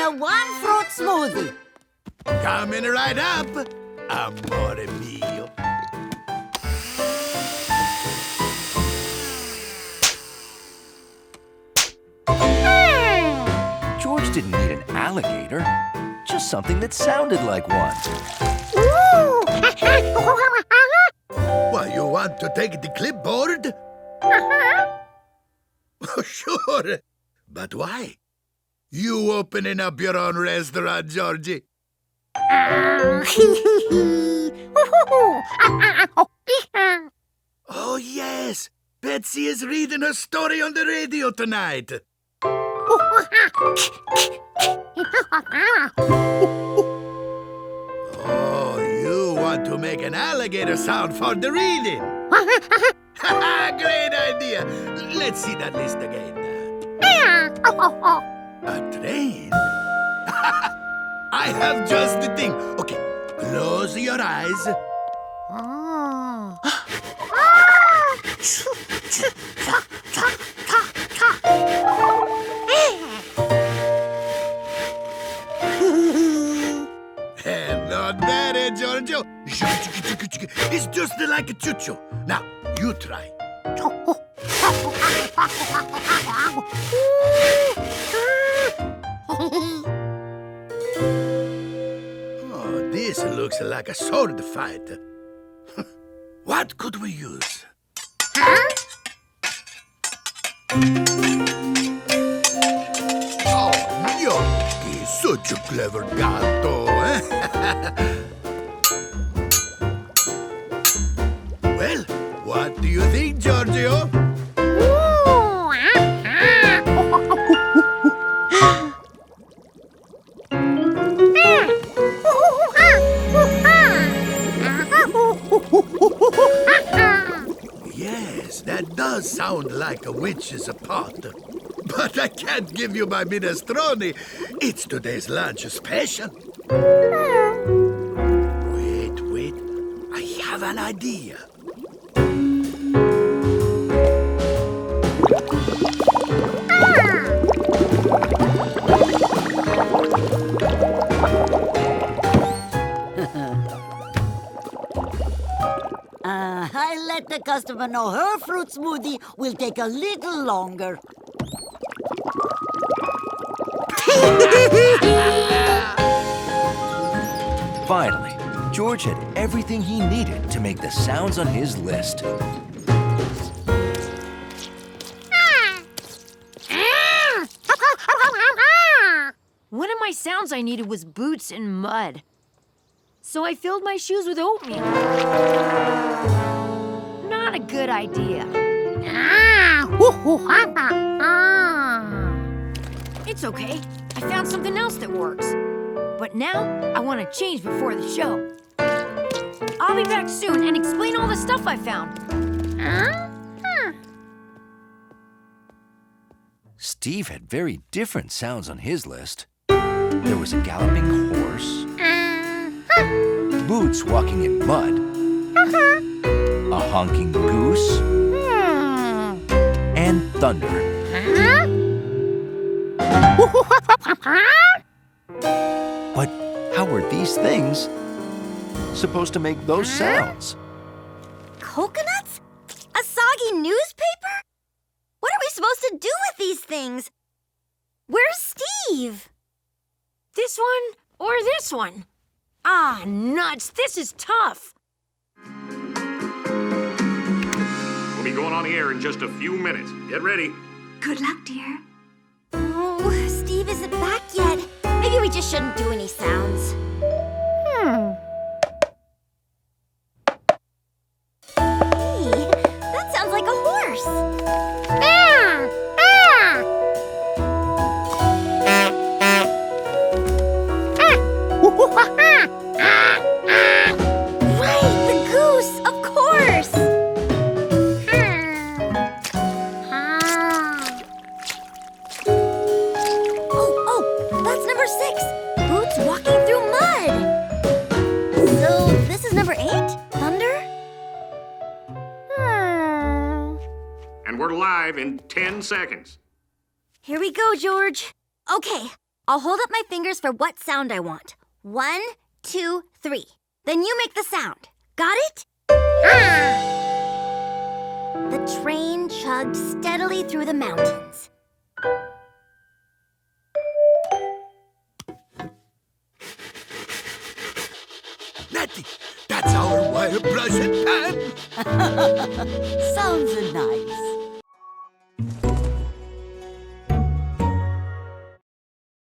a one-fruit smoothie. Coming right up, amore mio. George didn't need an alligator, just something that sounded like one. Why, you want to take the clipboard? Sure. But why? You opening up your own restaurant, Georgie? Oh, yes. Betsy is reading her story on the radio tonight. Oh, you want to make an alligator sound for the reading? Great idea. Let's see that list again. A train? I have just the thing. Okay, close your eyes. Not bad, eh, Giorgio? It's just like a choo-choo. Now, you try. Oh, this looks like a sword fight. What could we use? Oh, Gnocchi, such a clever gatto, eh? Well, what do you think, Giorgio? Yes, that does sound like a witch's pot. But I can't give you my minestrone. It's today's lunch special. Wait. I have an idea. I let the customer know her fruit smoothie will take a little longer. Finally, George had everything he needed to make the sounds on his list. One of my sounds I needed was boots in mud. So I filled my shoes with oatmeal. Not a good idea. It's okay. I found something else that works. But now, I want to change before the show. I'll be back soon and explain all the stuff I found. Steve had very different sounds on his list. There was a galloping horse, boots walking in mud, a honking goose, and thunder. But how were these things supposed to make those sounds? Coconuts? A soggy newspaper? What are we supposed to do with these things? Where's Steve? This one or this one? Ah, nuts. This is tough. We'll be going on the air in just a few minutes. Get ready. Good luck, dear. Oh, Steve isn't back yet. Maybe we just shouldn't do any sounds. Hey, that sounds like a horse. Right, the goose, of course. Oh, that's number 6. Boots walking through mud. So this is number 8? Thunder? And we're live in 10 seconds. Here we go, George. Okay, I'll hold up my fingers for what sound I want. 1, 2, 3. Then you make the sound. Got it? The train chugged steadily through the mountains. Natty, that's our wire brush and pan. Sounds nice.